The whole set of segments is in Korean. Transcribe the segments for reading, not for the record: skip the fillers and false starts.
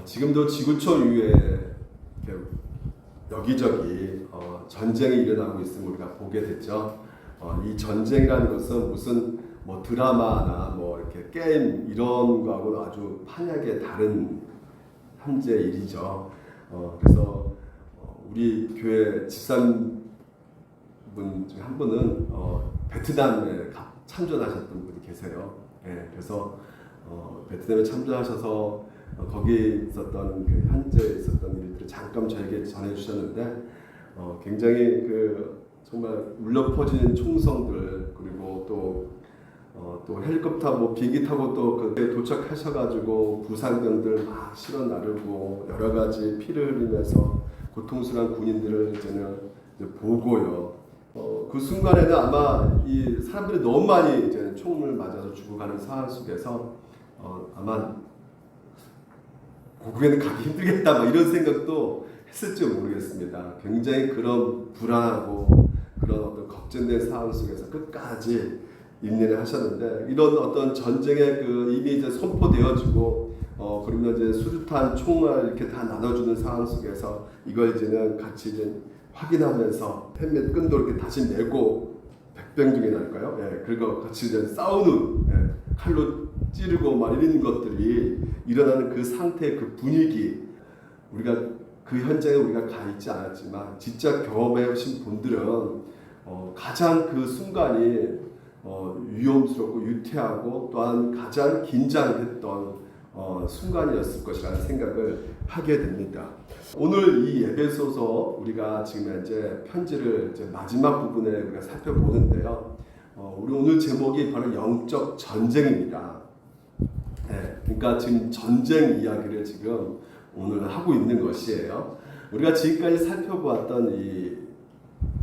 지금도 지구촌 위에 이렇게 여기저기 전쟁이 일어나고 있음을 우리가 보게 됐죠. 이 전쟁이라는 것은 무슨 뭐 드라마나 뭐 이렇게 게임 이런 거하고는 아주 판약에 다른 현재 일이죠. 그래서 우리 교회 집사분 중에 한 분은 베트남에 참전하셨던 분이 계세요. 예, 그래서 베트남에 참전하셔서 거기에 있었던 그 현재 있었던 일들을 잠깐 저에게 전해주셨는데 굉장히 그 정말 울려 퍼지는 총성들, 그리고 또 헬리콥터 뭐 비행기 타고 또 그때 도착하셔가지고 부상병들 막 실어 나르고 여러 가지 피를 흘리면서 고통스러운 군인들을 이제 보고요. 그 순간에는 아마 이 사람들이 너무 많이 이제 총을 맞아서 죽어가는 상황 속에서 아마 고국에는 가기 힘들겠다 막 이런 생각도 했을지 모르겠습니다. 굉장히 그런 불안하고 그런 어떤 걱정된 상황 속에서 끝까지 인내를 하셨는데, 이런 어떤 전쟁에 이미 이제 선포되어지고 그러면 이제 수류탄 총알 이렇게 다 나눠주는 상황 속에서 이걸 이제는 같이 이제 확인하면서 헬멧 끈도 이렇게 다시 메고 백병중이랄까요? 예, 그리고 같이 이제 싸우는, 칼로 찌르고 막 이런 것들이 일어나는 그 상태의 그 분위기, 우리가 그 현장에 우리가 가 있지 않았지만 진짜 경험해 보신 분들은 가장 그 순간이 위험스럽고 유태하고 또한 가장 긴장했던 순간이었을 것이라는 생각을 하게 됩니다. 오늘 이 에베소서 우리가 지금 현재 편지를 이제 마지막 부분에 우리가 살펴보는데요. 우리 오늘 제목이 바로 영적 전쟁입니다. 네, 그러니까 지금 전쟁 이야기를 지금 오늘 하고 있는 것이에요. 우리가 지금까지 살펴보았던 이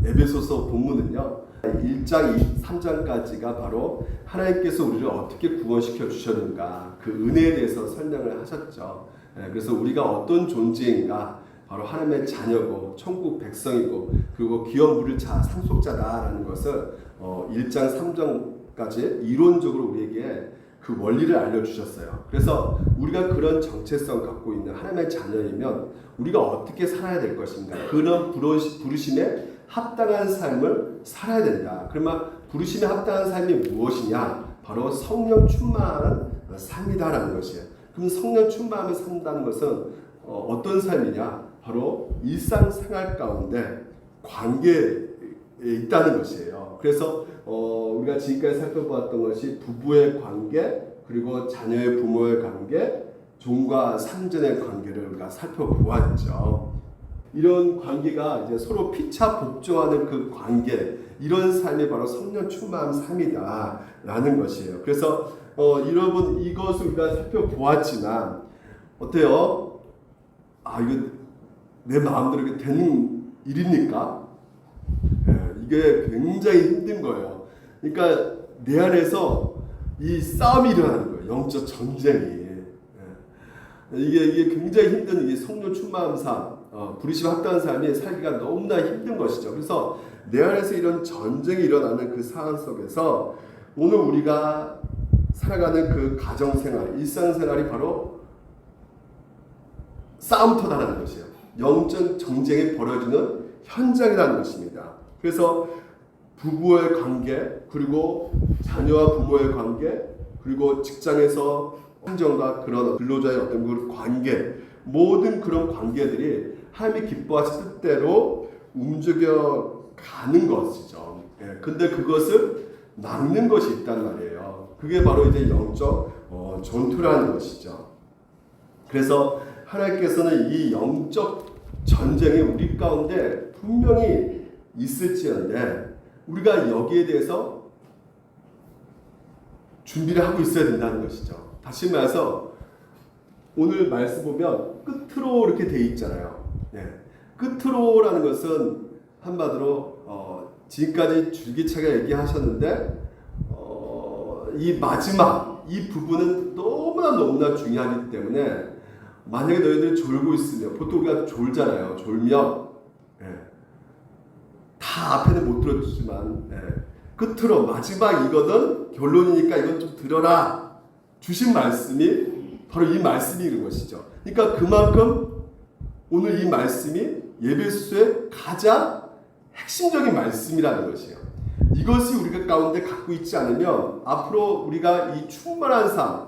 에베소서 본문은요, 1장, 3장까지가 바로 하나님께서 우리를 어떻게 구원시켜 주셨는가, 그 은혜에 대해서 설명을 하셨죠. 그래서 우리가 어떤 존재인가, 바로 하나님의 자녀고 천국 백성이고 그리고 기업 부를 상속자다라는 것을 1장, 3장까지 이론적으로 우리에게 그 원리를 알려주셨어요. 그래서 우리가 그런 정체성 갖고 있는 하나님의 자녀이면 우리가 어떻게 살아야 될 것인가, 그런 부르심에 합당한 삶을 살아야 된다. 그러면 부르심에 합당한 삶이 무엇이냐? 바로 성령 충만한 삶이다라는 것이에요. 그럼 성령 충만함을 산다는 것은 어떤 삶이냐? 바로 일상생활 가운데 관계에 있다는 것이에요. 그래서 우리가 지금까지 살펴보았던 것이 부부의 관계, 그리고 자녀의 부모의 관계, 종과 상전의 관계를 우리가 살펴보았죠. 이런 관계가 이제 서로 피차 복종하는 그 관계, 이런 삶이 바로 성령 충만한 삶이다라는 것이에요. 그래서 여러분, 이것을 우리가 살펴보았지만 어때요? 이거 내 마음대로 이렇게 되는 일입니까? 이게 굉장히 힘든 거예요. 그러니까 내 안에서 이 싸움이 일어나는 거예요. 영적 전쟁이. 이게 굉장히 힘든, 이 성령 충만한 삶, 부르심 합당한 삶이 살기가 너무나 힘든 것이죠. 그래서 내 안에서 이런 전쟁이 일어나는 그 상황 속에서 오늘 우리가 살아가는 그 가정생활, 일상생활이 바로 싸움터다라는 것이에요. 영적 전쟁이 벌어지는 현장이라는 것입니다. 그래서 부부의 관계, 그리고 자녀와 부모의 관계, 그리고 직장에서 환경과 그런 근로자의 어떤 그 관계, 모든 그런 관계들이 하나님이 기뻐하신 뜻대로 움직여 가는 것이죠. 근데 그것을 막는 것이 있단 말이에요. 그게 바로 이제 영적 전투라는 것이죠. 그래서 하나님께서는 이 영적 전쟁이 우리 가운데 분명히 있을지언데 우리가 여기에 대해서 준비를 하고 있어야 된다는 것이죠. 다시 말해서 오늘 말씀 보면 끝으로 이렇게 돼 있잖아요. 끝으로라는 것은 한마디로 지금까지 줄기차게 얘기하셨는데 이 마지막 이 부분은 너무나 중요하기 때문에 만약에 너희들이 졸고 있으면, 보통 우리가 졸잖아요. 졸면 다 앞에는 못 들어주지만 끝으로 마지막 이거는 결론이니까 이건 좀 들어라 주신 말씀이 바로 이 말씀이 있는 것이죠. 그러니까 그만큼 오늘 이 말씀이 예배소서의 가장 핵심적인 말씀이라는 것이에요. 이것이 우리가 가운데 갖고 있지 않으면 앞으로 우리가 이 충만한 삶,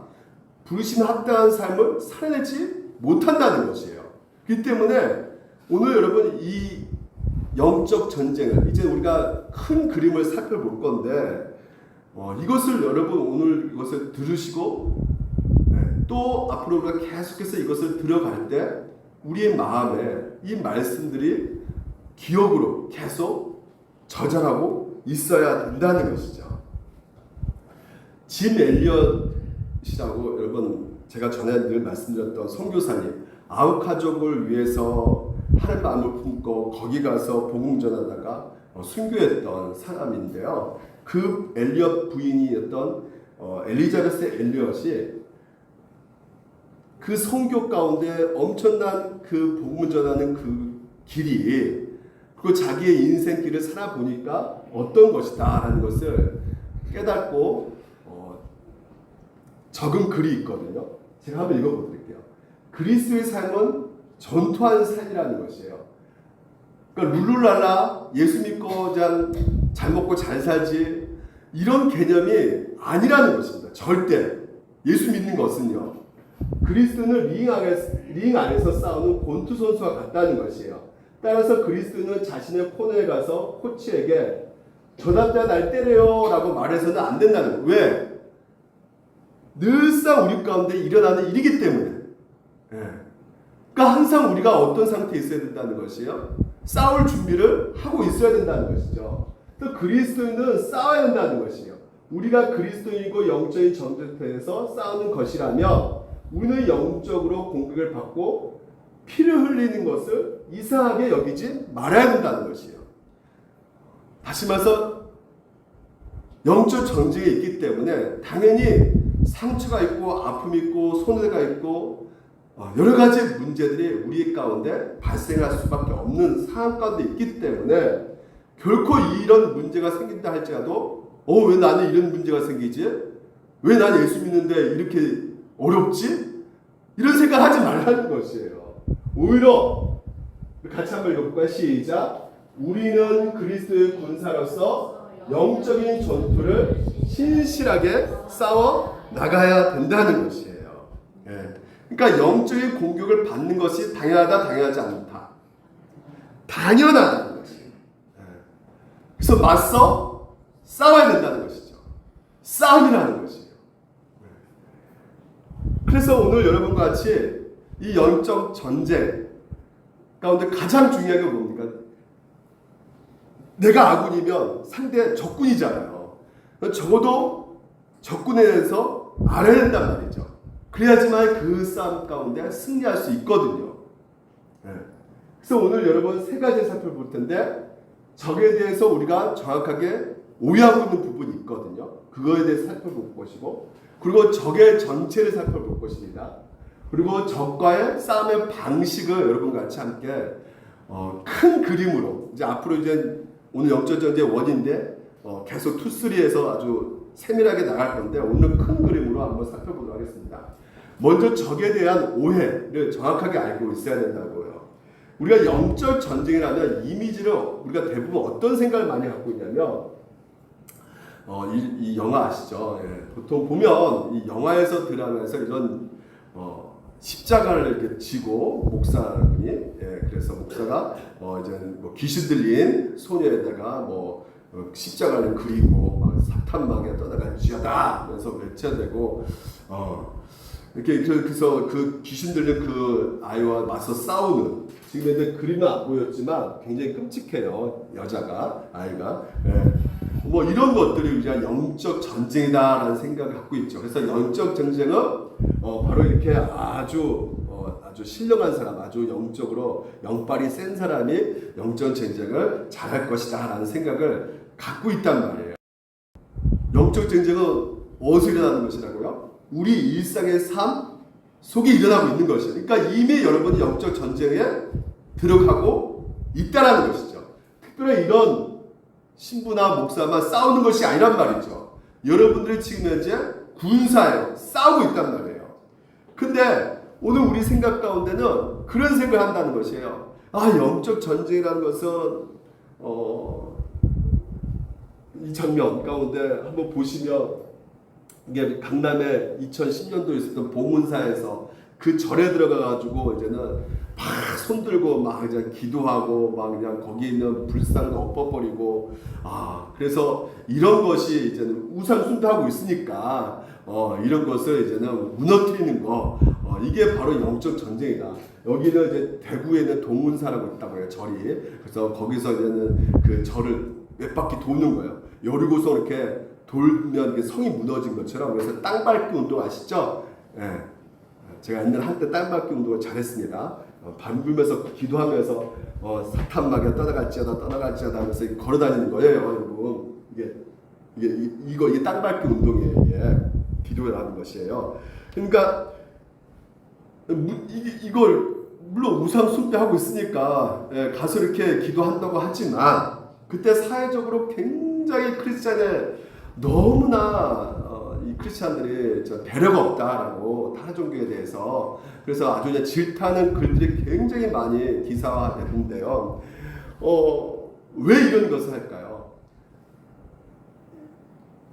부르심 합당한 삶을 살아내지 못한다는 것이에요. 그렇기 때문에 오늘 여러분 이 영적 전쟁을 이제 우리가 큰 그림을 살펴볼 건데 이것을 여러분 오늘 이것을 들으시고 또 앞으로 우리가 계속해서 이것을 들어갈 때 우리의 마음에 이 말씀들이 기억으로 계속 저장하고 있어야 된다는 것이죠. 짐 엘리엇이라고 여러분 제가 전에 늘 말씀드렸던 선교사님 아웃가족을 위해서 하는 마음을 품고 거기 가서 복음 전하다가 순교했던 사람인데요. 그 엘리엇 부인이었던 엘리자베스 엘리엇이 그 선교 가운데 엄청난 그 복음 전하는 그 길이 그리고 자기의 인생길을 살아보니까 어떤 것이다 라는 것을 깨닫고 적은 글이 있거든요. 제가 한번 읽어보드릴게요. 그리스도의 삶은 전투한 삶이라는 것이에요. 그러니까 룰루랄라 예수 믿고 잘 먹고 잘 살지 이런 개념이 아니라는 것입니다. 절대 예수 믿는 것은요. 그리스도는 링 안에서 싸우는 권투 선수와 같다는 것이에요. 따라서 그리스도는 자신의 코너에 가서 코치에게 저 남자 날 때려요 라고 말해서는 안 된다는 거예요. 왜? 늘상 우리 가운데 일어나는 일이기 때문에. 그러니까 항상 우리가 어떤 상태에 있어야 된다는 것이에요. 싸울 준비를 하고 있어야 된다는 것이죠. 또 그리스도인은 싸워야 된다는 것이에요. 우리가 그리스도인이고 영적인 전쟁터에서 싸우는 것이라면 우리는 영적으로 공격을 받고 피를 흘리는 것을 이상하게 여기지 말아야 된다는 것이에요. 다시 말해서 영적 전쟁이 있기 때문에 당연히 상처가 있고 아픔이 있고 손해가 있고 여러 가지 문제들이 우리 가운데 발생할 수밖에 없는 상황 가운데 있기 때문에 결코 이런 문제가 생긴다 할지라도 왜 나는 이런 문제가 생기지? 왜 난 예수 믿는데 이렇게 어렵지? 이런 생각 하지 말라는 것이에요. 오히려 같이 한번 읽어볼까요? 시작. 우리는 그리스도의 군사로서 영적인 전투를 신실하게 싸워 나가야 된다는 것이에요. 그러니까 영적인 공격을 받는 것이 당연하다, 당연하지 않다. 당연하다는 것이에요. 그래서 맞서 싸워야 된다는 것이죠. 싸움이라는 것이에요. 그래서 오늘 여러분과 같이 이 영적 전쟁 가운데 가장 중요한 게 뭡니까? 내가 아군이면 상대 적군이잖아요. 적어도 적군에 대해서 알아야 된단 말이죠. 그래야지만 그 싸움 가운데 승리할 수 있거든요. 그래서 오늘 여러분 세 가지 살펴볼 텐데 적에 대해서 우리가 정확하게 오해하고 있는 부분이 있거든요. 그거에 대해서 살펴볼 것이고 그리고 적의 전체를 살펴볼 것입니다. 그리고 적과의 싸움의 방식을 여러분과 같이 함께 큰 그림으로 이제 앞으로 이제 오늘 영적 전쟁의 원인데 계속 2, 3에서 아주 세밀하게 나갈 건데 오늘 큰 그림으로 한번 살펴보도록 하겠습니다. 먼저 적에 대한 오해를 정확하게 알고 있어야 된다고요. 우리가 영적 전쟁이라면 이미지를 우리가 대부분 어떤 생각을 많이 갖고 있냐면 이 영화 아시죠? 보통 보면 이 영화에서 드라마에서 이런 십자가를 이렇게 지고 목사분이 그래서 목사가 이제 뭐 귀신 들린 소녀에다가 십자가를 그리고 막 사탄막에 떠나갈지어다 하면서 외쳐대고 이렇게 그래서 그 귀신 들린 그 아이와 맞서 싸우는 지금 근데 그림은 안 보였지만 굉장히 끔찍해요. 여자가 아이가 뭐 이런 것들이 우리가 영적 전쟁이다라는 생각을 갖고 있죠. 그래서 영적 전쟁은 바로 이렇게 아주 신령한 사람, 아주 영적으로 영빨이 센 사람이 영적 전쟁을 잘할 것이다라는 생각을 갖고 있단 말이에요. 영적 전쟁은 어디서 일어나는 것이라고요? 우리 일상의 삶 속에 일어나고 있는 것이에요. 그러니까 이미 여러분이 영적 전쟁에 들어가고 있다라는 것이죠. 특별히 이런 신부나 목사만 싸우는 것이 아니란 말이죠. 여러분들이 지금 현재 군사에 싸우고 있단 말이에요. 근데 오늘 우리 생각 가운데는 그런 생각을 한다는 것이에요. 영적 전쟁이라는 것은 이 장면 가운데 한번 보시면 이게 강남에 2010년도에 있었던 봉은사에서 그 절에 들어가가지고 이제는 막 손들고 막 이제 기도하고 막 그냥 거기 있는 불상도 엎어버리고 그래서 이런 것이 이제는 우상 숭배하고 있으니까 이런 것을 이제는 무너뜨리는 거 이게 바로 영적 전쟁이다. 여기는 이제 대구에 있는 동문사라고 있다고 해요, 절이. 그래서 거기서 이제는 그 절을 몇 바퀴 도는 거예요. 여리고서 이렇게 돌면 성이 무너진 것처럼. 그래서 땅밟기 운동 아시죠? 예. 제가 옛날 한때 땅밟기 운동을 잘했습니다. 밟으면서 기도하면서 사탄 마귀가 떠나갈지어다 떠나갈지어다 하면서 걸어다니는 거예요, 여러분. 이게 땅밟기 운동이에요. 이게 기도를 하는 것이에요. 그러니까 이걸 물론 우상 숭배하고 있으니까 가서 이렇게 기도한다고 하지만 그때 사회적으로 굉장히 크리스찬에 너무나 이 크리스찬들이 배려가 없다라고 다른 종교에 대해서 그래서 아주 그냥 질타하는 글들이 굉장히 많이 기사화되는데요. 왜 이런 것을 할까요?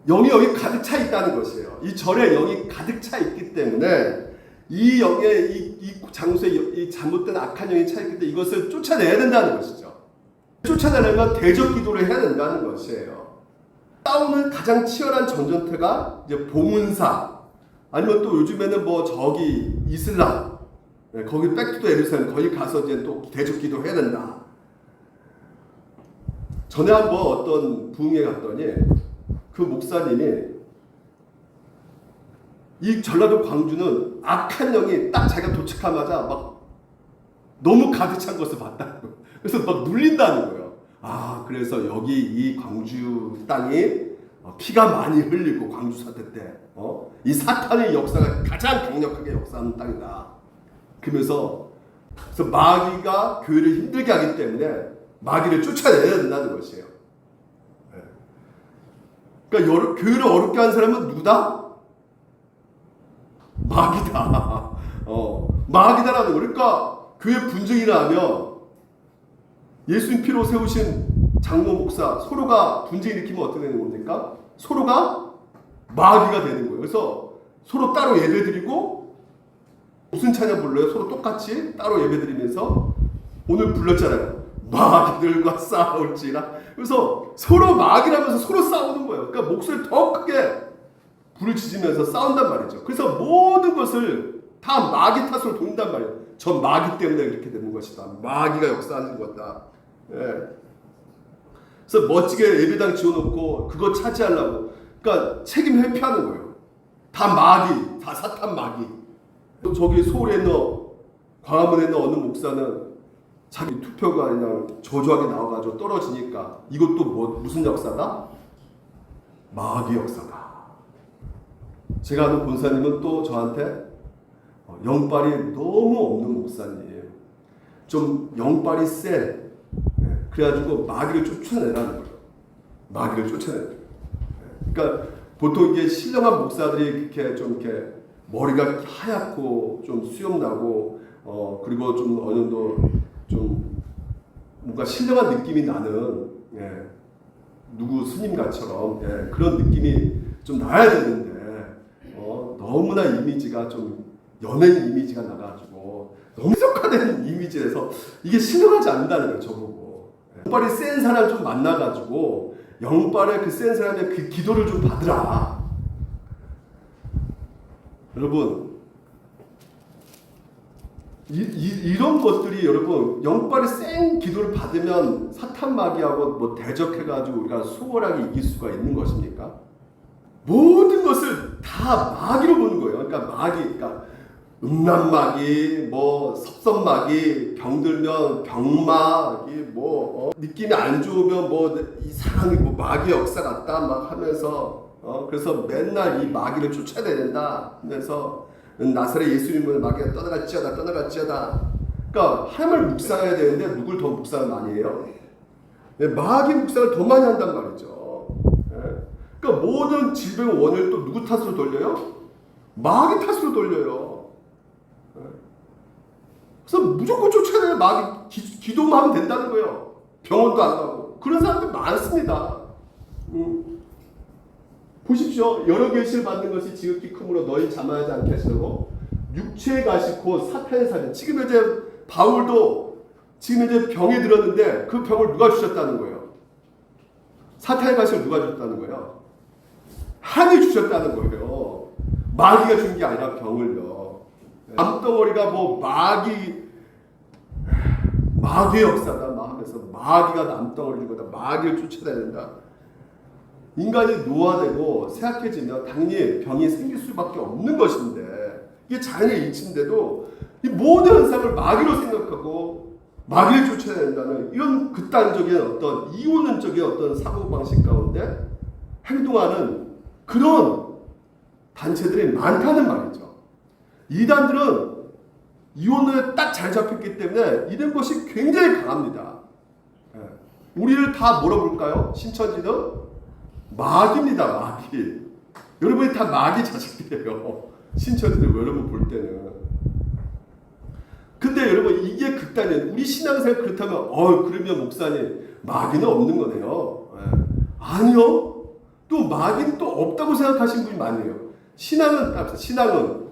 영이 여기 가득 차 있다는 것이에요. 이 절에 영이 가득 차 있기 때문에 이 영의 이 장소에 이 잘못된 악한 영이 차 있기 때문에 이것을 쫓아내야 된다는 것이죠. 쫓아내려면 대적 기도를 해야 된다는 것이에요. 싸우는 가장 치열한 전쟁터가 이제 봉은사 아니면 또 요즘에는 뭐 저기 이슬람 거기 백투더 예루살렘 거기 가서 이제 또 대적 기도 해야 된다. 전에 한번 어떤 부흥회 갔더니 그 목사님이 이 전라도 광주는 악한 영이 딱 자기가 도착하자마자 막 너무 가득 찬 것을 봤다는 거예요. 그래서 막 눌린다는 거예요. 그래서 여기 이 광주 땅이 피가 많이 흘리고 광주 사태 때 이 사탄의 역사가 가장 강력하게 역사하는 땅이다. 그러면서 그래서 마귀가 교회를 힘들게 하기 때문에 마귀를 쫓아내야 된다는 것이에요. 그러니까 교회를 어렵게 하는 사람은 누구다? 마귀다. 마귀다라는 거. 그러니까 교회 분쟁이라면 예수님 피로 세우신 장로 목사 서로가 분쟁 일으키면 어떻게 되는 겁니까? 서로가 마귀가 되는 거예요. 그래서 서로 따로 예배드리고 무슨 찬양 불러요? 서로 똑같이 따로 예배드리면서 오늘 불렀잖아요. 마귀들과 싸울지라. 그래서 서로 마귀라면서 서로 싸우는 거예요. 그러니까 목소리 더 크게 불을 지지면서 싸운단 말이죠. 그래서 모든 것을 다 마귀 탓으로 돌린단 말이에요. 저 마귀 때문에 이렇게 되는 것이다. 마귀가 역사하는 거다. 그래서 멋지게 예배당 지어놓고 그거 차지하려고 그러니까 책임 회피하는 거예요. 다 마귀, 다 사탄 마귀. 저기 서울에 있는 광화문에 있는 어느 목사는 자기 투표가 그냥 저조하게 나와가지고 떨어지니까 이것도 무슨 역사다? 마귀 역사다. 제가 아는 본사님은 또 저한테 영빨이 너무 없는 목사님이에요. 좀 영빨이 세. 그래가지고 마귀를 쫓아내라는 거예요. 마귀를 쫓아내는 거예요. 그러니까 보통 이게 신령한 목사들이 이렇게 좀 이렇게 머리가 하얗고 좀 수염 나고 그리고 좀 어느 정도 좀 뭔가 신령한 느낌이 나는 누구 스님가처럼 그런 느낌이 좀 나야 되는데 너무나 이미지가 좀 연예인 이미지가 나가지고 너무 속화된 이미지에서 이게 신령하지 않는다는 거예요. 저보고 영빨이 센 사람 좀 만나가지고 영빨의 그 센 사람의 그 기도를 좀 받으라. 여러분 이런 것들이 여러분 영빨이 센 기도를 받으면 사탄 마귀하고 뭐 대적해가지고 우리가 수월하게 이길 수가 있는 것입니까? 모든 것을 다 마귀로 보는 거예요. 그러니까 마귀, 그러니까 음란 마귀, 뭐 섭섭 마귀, 병들면 병마귀, 뭐 느낌이 안 좋으면 뭐 이상한 뭐 마귀 역사 같다 막 하면서 그래서 맨날 이 마귀를 쫓아내야 된다 하면서 나사렛 예수님은 마귀가 떠나갈지어다 떠나갈지어다. 그러니까 하나님을 묵상해야 되는데 누굴 더 묵상을 많이 해요? 마귀 묵상을 더 많이 한단 말이죠. 그러니까 모든 질병의 원인을 또 누구 탓으로 돌려요? 마귀 탓으로 돌려요. 그러면 무조건 쫓아내야 마귀 기도만 하면 된다는 거예요. 병원도 안 가고. 그런 사람들 많습니다. 보십시오. 여러 계시를 받는 것이 지극히 크므로 너희 자만하지 않게 하시려고 육체의 가시 곧 사탄의 사전. 지금 이제 바울도 지금 이제 병에 들었는데 그 병을 누가 주셨다는 거예요? 사탄의 가시를 누가 주셨다는 거예요? 하나님이 주셨다는 거예요. 마귀가 준 게 아니라 병을요. 암덩어리가 뭐 마귀의 역사다 막 하면서 마귀가 남덩어리 주고 마귀를 쫓아내야 된다. 인간이 노화되고 쇠약해지면 당연히 병이 생길 수밖에 없는 것인데 이게 자연의 이치인데도 이 모든 현상을 마귀로 생각하고 마귀를 쫓아야 된다는 이런 극단적인 어떤 이원론적인 어떤 사고방식 가운데 행동하는 그런 단체들이 많다는 말이죠. 이단들은 이원론에 딱 잘 잡혔기 때문에 이런 것이 굉장히 강합니다. 우리를 다 물어볼까요? 신천지는 마귀입니다. 마귀. 여러분이 다 마귀 자식들이에요. 신천지들 여러분 볼 때는. 근데 여러분 이게 극단이에요. 우리 신앙생활 그렇다면 그러면 목사님 마귀는 없는 거네요. 아니요. 또 마귀는 또 없다고 생각하시는 분이 많아요. 신앙은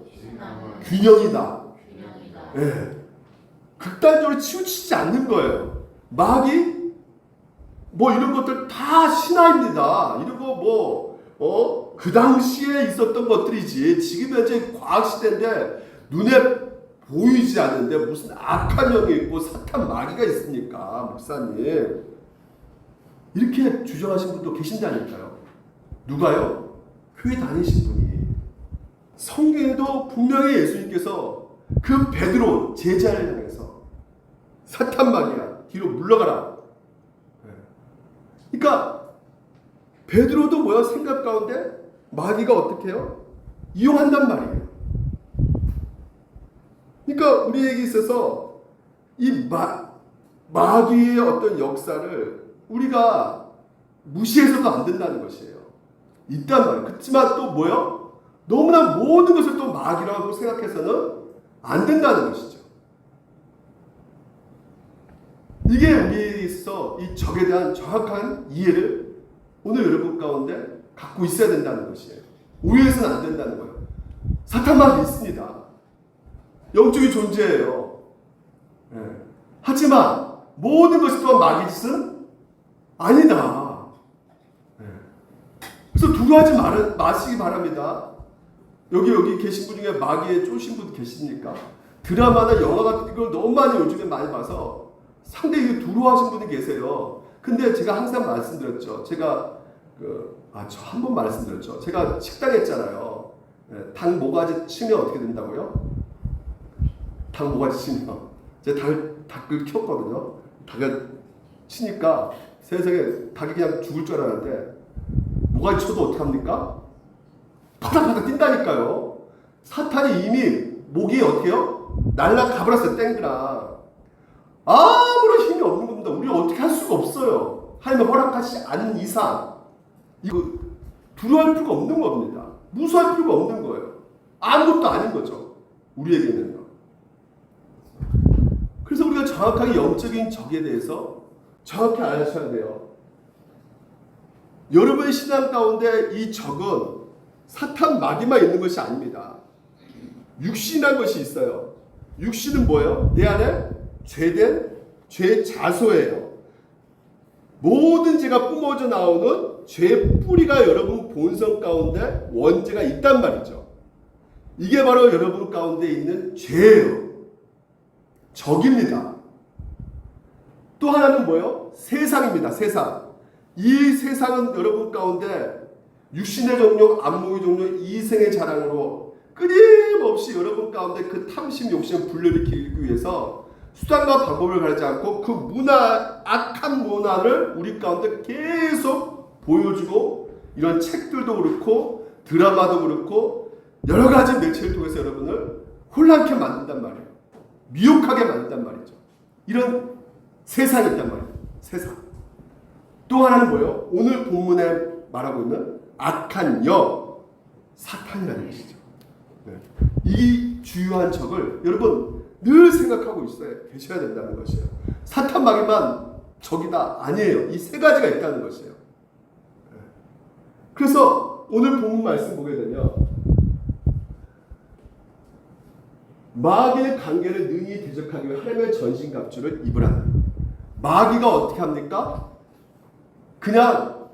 균형이다. 네. 극단적으로 치우치지 않는 거예요. 마귀 뭐 이런 것들 다 신화입니다. 이런 거 그 당시에 있었던 것들이지 지금 현재 과학 시대인데 눈에 보이지 않는데 무슨 악한 영이 있고 사탄 마귀가 있습니까? 목사님 이렇게 주장하신 분도 계신다니까요. 누가요? 교회 다니신 분이. 성경에도 분명히 예수님께서 그 베드로 제자를 향해서 사탄 마귀야 뒤로 물러가라. 그러니까 베드로도 뭐야? 생각 가운데 마귀가 어떻게 해요? 이용한단 말이에요. 그러니까 우리에게 있어서 이 마귀의 어떤 역사를 우리가 무시해서도 안 된다는 것이에요. 있단 말이에요. 그렇지만 또 뭐요? 너무나 모든 것을 또 마귀라고 생각해서는 안 된다는 것이죠. 이게 우리에게 있어 이 적에 대한 정확한 이해를 오늘 여러분 가운데 갖고 있어야 된다는 것이에요. 오해해서는 안 된다는 거예요. 사탄마귀 있습니다. 영적인 존재예요. 네. 하지만 모든 것이 또한 마귀 짓은 아니다. 네. 그래서 두려워하지 마시기 바랍니다. 여기 계신 분 중에 마귀에 쫓으신 분 계십니까? 드라마나 영화 같은 걸 너무 많이 요즘에 많이 봐서 상당히 두려워하신 분이 계세요. 근데 제가 항상 말씀드렸죠. 제가 저 한 번 말씀드렸죠. 제가 식당 했잖아요. 네, 닭 모가지 치면 어떻게 된다고요? 닭 모가지 치면 제가 닭을 키웠거든요. 닭을 치니까 세상에 닭이 그냥 죽을 줄 알았는데 모가지 쳐도 어떻게 합니까? 파닥파닥 뛴다니까요. 사탄이 이미 목이 어떻게 해요? 날라가버렸어요. 땡그랑. 아무런 힘이 없는 겁니다. 우리가 어떻게 할 수가 없어요. 하나님의 허락하시지 않은 이상 이거 두려워할 필요가 없는 겁니다. 무서워할 필요가 없는 거예요. 아무것도 아닌 거죠. 우리에게는요. 그래서 우리가 정확하게 영적인 적에 대해서 정확히 아셔야 돼요. 여러분의 신앙 가운데 이 적은 사탄 마귀만 있는 것이 아닙니다. 육신이라는 것이 있어요. 육신은 뭐예요? 내 안에 죄 자소예요. 모든 죄가 뿜어져 나오는 죄 뿌리가 여러분 본성 가운데 원죄가 있단 말이죠. 이게 바로 여러분 가운데 있는 죄예요. 적입니다. 또 하나는 뭐예요? 세상입니다. 세상. 이 세상은 여러분 가운데 육신의 종력, 안목의 종력, 이생의 자랑으로 끊임없이 여러분 가운데 그 탐심, 욕심을 불러일으키기 위해서 수단과 방법을 가리지 않고 그 악한 문화를 우리 가운데 계속 보여주고 이런 책들도 그렇고 드라마도 그렇고 여러 가지 매체를 통해서 여러분을 혼란케 만든단 말이에요. 미혹하게 만든단 말이죠. 이런 세상이 있단 말이에요. 세상. 또 하나는 뭐예요? 오늘 본문에 말하고 있는 악한 사탄이라는 것이죠. 네. 이 주요한 적을 여러분 늘 생각하고 계셔야 된다는 것이에요. 사탄 마귀만 적이다 아니에요. 이 세 가지가 있다는 것이에요. 그래서 오늘 본문 말씀 보게 되면 마귀의 관계를 능히 대적하기 위해 하나님의 전신갑주를 입으라. 마귀가 어떻게 합니까? 그냥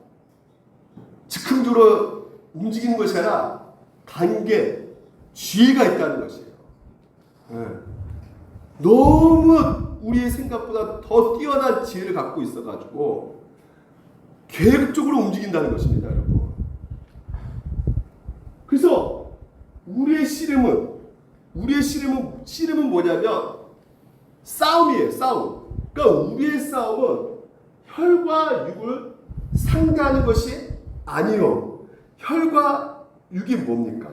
즉흥적으로 움직이는 것이 아니라 관계, 지혜가 있다는 것이에요. 너무 우리의 생각보다 더 뛰어난 지혜를 갖고 있어가지고 계획적으로 움직인다는 것입니다, 여러분. 그래서 우리의 씨름은 뭐냐면 싸움이에요, 싸움. 그러니까 우리의 싸움은 혈과 육을 상대하는 것이 아니요. 혈과 육이 뭡니까?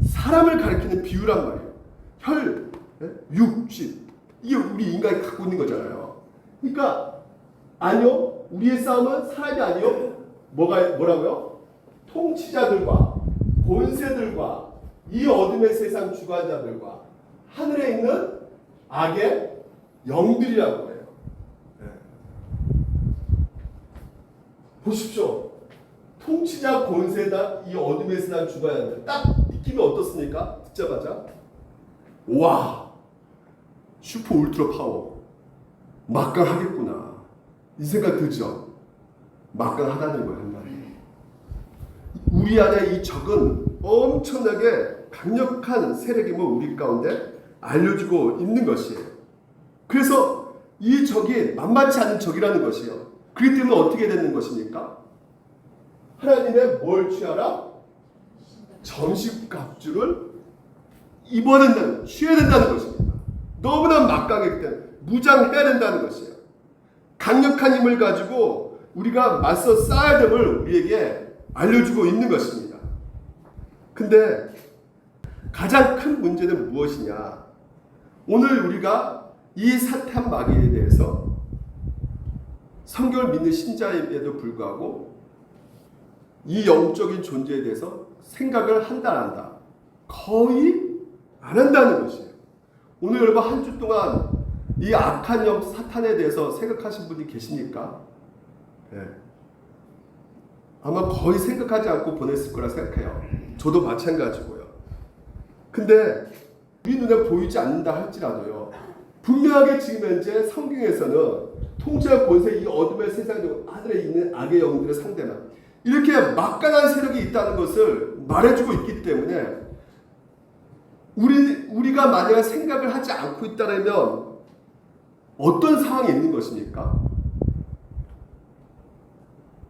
사람을 가리키는 비유란 말이에요. 혈, 육, 신. 이게 우리 인간이 갖고 있는 거잖아요. 그러니까 아니요. 우리의 싸움은 사람이 아니요. 뭐라고요? 통치자들과 권세들과 이 어둠의 세상 주관자들과 하늘에 있는 악의 영들이라고 해요. 보십시오. 통치자, 권세다, 이 어둠의 세상 주관자들. 딱 느낌이 어떻습니까? 듣자마자 와, 슈퍼 울트라 파워, 막강하겠구나, 이 생각 들죠? 막강하다는 거예요, 한마디. 우리 안에 이 적은 엄청나게 강력한 세력임을 우리 가운데 알려주고 있는 것이에요. 그래서 이 적이 만만치 않은 적이라는 것이에요. 그렇기 때문에 어떻게 되는 것입니까? 하나님의 뭘 취하라? 전신갑주를 취해야 된다는 것입니다. 너무나 막강하기 때문에 무장해야 된다는 것이에요. 강력한 힘을 가지고 우리가 맞서 싸워야 됨을 우리에게 알려주고 있는 것입니다. 근데 가장 큰 문제는 무엇이냐? 오늘 우리가 이 사탄 마귀에 대해서 성경을 믿는 신자임에도 불구하고 이 영적인 존재에 대해서 생각을 한다 안 한다? 거의 안 한다는 것이에요. 오늘 여러분 한 주 동안 이 악한 영 사탄에 대해서 생각하신 분이 계십니까? 네. 아마 거의 생각하지 않고 보냈을 거라 생각해요. 저도 마찬가지고요. 근데 우리 눈에 보이지 않는다 할지라도요, 분명하게 지금 현재 성경에서는 통치와 권세, 이 어둠의 세상 하늘에 있는 악의 영들의 상대만 이렇게 막강한 세력이 있다는 것을 말해주고 있기 때문에 우리가 만약 생각을 하지 않고 있다면 어떤 상황이 있는 것입니까?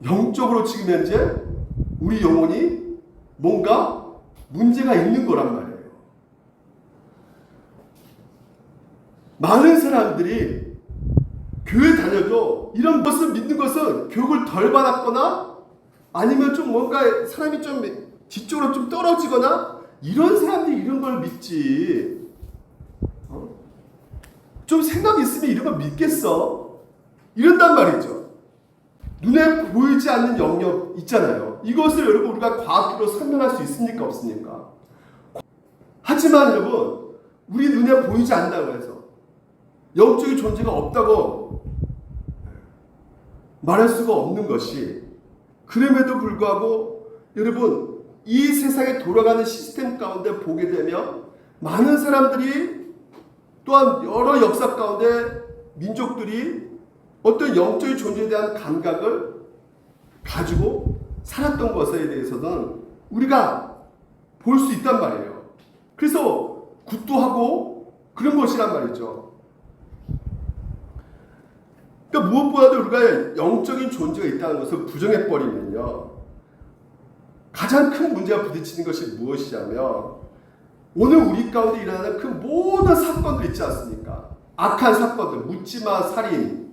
영적으로 지금 현재 우리 영혼이 뭔가 문제가 있는 거란 말이에요. 많은 사람들이 교회 다녀도 이런 것을 믿는 것은 교육을 덜 받았거나 아니면 좀 뭔가 사람이 좀 뒤쪽으로 좀 떨어지거나 이런 사람들이 이런 걸 믿지. 좀 생각 있으면 이런 걸 믿겠어? 이런단 말이죠. 눈에 보이지 않는 영역 있잖아요. 이것을 여러분 우리가 과학적으로 설명할 수 있습니까? 없습니까? 하지만 여러분 우리 눈에 보이지 않는다고 해서 영적인 존재가 없다고 말할 수가 없는 것이, 그럼에도 불구하고 여러분 이 세상에 돌아가는 시스템 가운데 보게 되면 많은 사람들이 또한 여러 역사 가운데 민족들이 어떤 영적인 존재에 대한 감각을 가지고 살았던 것에 대해서는 우리가 볼 수 있단 말이에요. 그래서 굿도하고 그런 것이란 말이죠. 그러니까 무엇보다도 우리가 영적인 존재가 있다는 것을 부정해버리면요, 가장 큰 문제가 부딪히는 것이 무엇이냐면 오늘 우리 가운데 일어나는 그 모든 사건들 있지 않습니까? 악한 사건들, 묻지마 살인,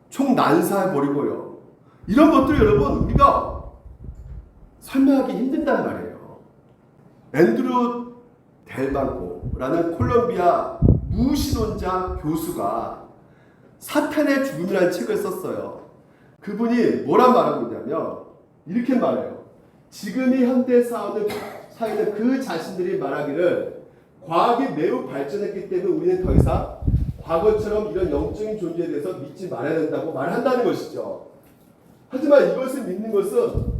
총 난사해버리고요. 이런 것들 여러분 우리가 설명하기 힘든단 말이에요. 앤드루 델방고라는 콜롬비아 무신론자 교수가 사탄의 죽음이라는 책을 썼어요. 그분이 뭐란 말하고 있냐면 이렇게 말해요. 지금이 현대 사회는 그 자신들이 말하기를 과학이 매우 발전했기 때문에 우리는 더 이상 과거처럼 이런 영적인 존재에 대해서 믿지 말아야 된다고 말한다는 것이죠. 하지만 이것을 믿는 것은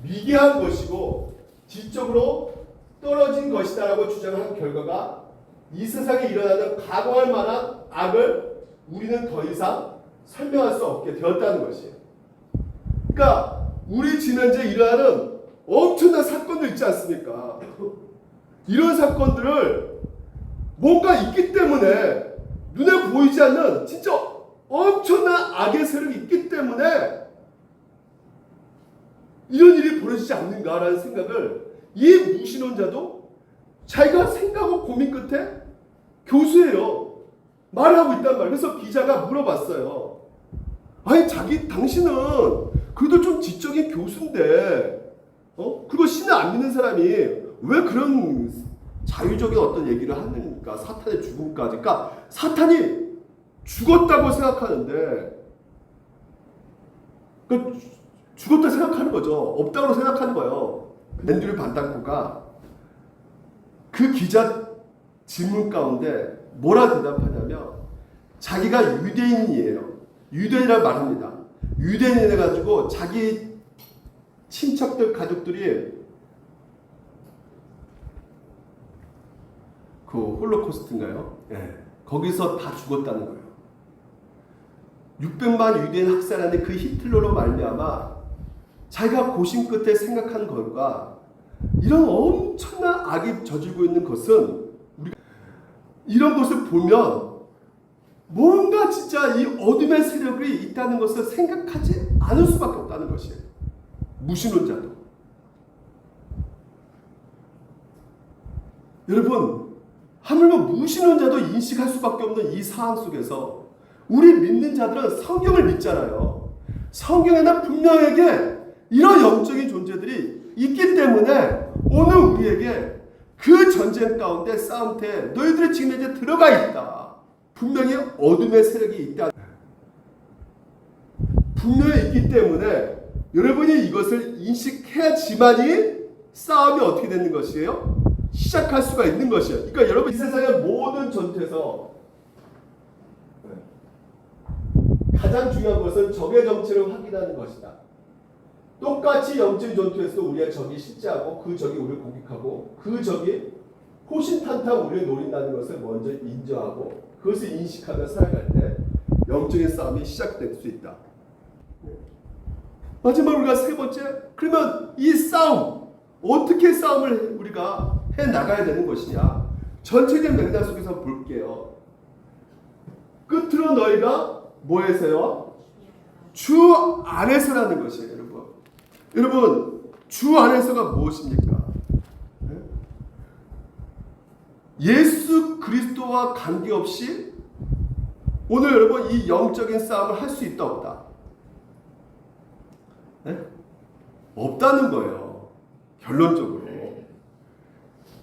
미개한 것이고 지적으로 떨어진 것이다라고 주장한 결과가 이 세상에 일어나는 각오할 만한 악을 우리는 더 이상 설명할 수 없게 되었다는 것이에요. 그러니까 우리 지면제에 일어나는 엄청난 사건들 있지 않습니까? 이런 사건들을 뭔가 있기 때문에 눈에 보이지 않는 진짜 엄청난 악의 세력이 있기 때문에 이런 일이 벌어지지 않는가라는 생각을 이 무신론자도 자기가 생각하고 고민 끝에 교수예요. 말을 하고 있단 말이에요. 그래서 기자가 물어봤어요. 아니 당신은 그래도 좀 지적인 교수인데 그리고 신을 안 믿는 사람이 왜 그런 자유적인 어떤 얘기를 하는가? 사탄의 죽음까지. 그러니까 사탄이 죽었다고 생각하는데 그러니까 죽었다 생각하는 거죠. 없다고 생각하는 거예요. 앤드류 반다코가 그 기자 질문 가운데 뭐라 대답하냐면 자기가 유대인이에요. 유대인이라고 말합니다. 유대인이 해가지고 자기 친척들 가족들이 그 홀로코스트인가요? 네. 거기서 다 죽었다는 거예요. 600만 유대인 학살하는 그 히틀러로 말미암아 자기가 고심 끝에 생각한 것과 이런 엄청난 악이 저지르고 있는 것은 우리가 이런 것을 보면 뭔가 진짜 이 어둠의 세력이 있다는 것을 생각하지 않을 수밖에 없다는 것이에요. 무신론자도. 여러분, 하물며 무신론자도 인식할 수밖에 없는 이 상황 속에서 우리 믿는 자들은 성경을 믿잖아요. 성경에는 분명하게 이런 영적인 존재들이 있기 때문에 오늘 우리에게 그 전쟁 가운데 싸움터에 너희들이 지금 이제 들어가 있다. 분명히 어둠의 세력이 있다. 분명히 있기 때문에 여러분이 이것을 인식해야지만이 싸움이 어떻게 되는 것이에요? 시작할 수가 있는 것이에요. 그러니까 여러분 이 세상의 모든 전투에서 가장 중요한 것은 적의 정체를 확인하는 것이다. 똑같이 영적인 전투에서도 우리의 적이 실제하고 그 적이 우리를 공격하고 그 적이 호신탄탄 우리를 노린다는 것을 먼저 인정하고 그것을 인식하며 살아갈 때 영적인 싸움이 시작될 수 있다. 마지막 우리가 세 번째, 그러면 이 싸움 어떻게 싸움을 우리가 해 나가야 되는 것이냐? 전체적인 맥락 속에서 볼게요. 끝으로 너희가 뭐에서요? 주 안에서라는 것이에요, 여러분. 여러분, 주 안에서가 무엇입니까? 예수 그리스도와 관계없이 오늘 여러분 이 영적인 싸움을 할 수 있다 없다? 네? 없다는 거예요. 결론적으로.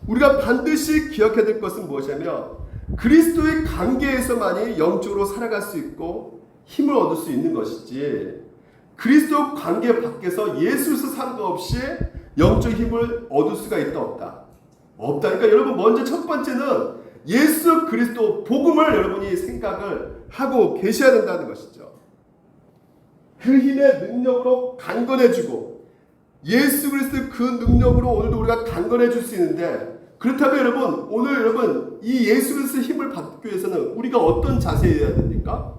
우리가 반드시 기억해야 될 것은 무엇이냐면 그리스도의 관계에서만이 영적으로 살아갈 수 있고 힘을 얻을 수 있는 것이지 그리스도 관계 밖에서 예수에서 상관없이 영적 힘을 얻을 수가 있다 없다? 없다. 그러니까 여러분 먼저 첫 번째는 예수 그리스도 복음을 여러분이 생각을 하고 계셔야 된다는 것이죠. 그 힘의 능력으로 강건해주고 예수 그리스도의 그 능력으로 오늘도 우리가 강건해 줄 수 있는데 그렇다면 여러분 오늘 여러분 이 예수 그리스도의 힘을 받기 위해서는 우리가 어떤 자세여야 됩니까?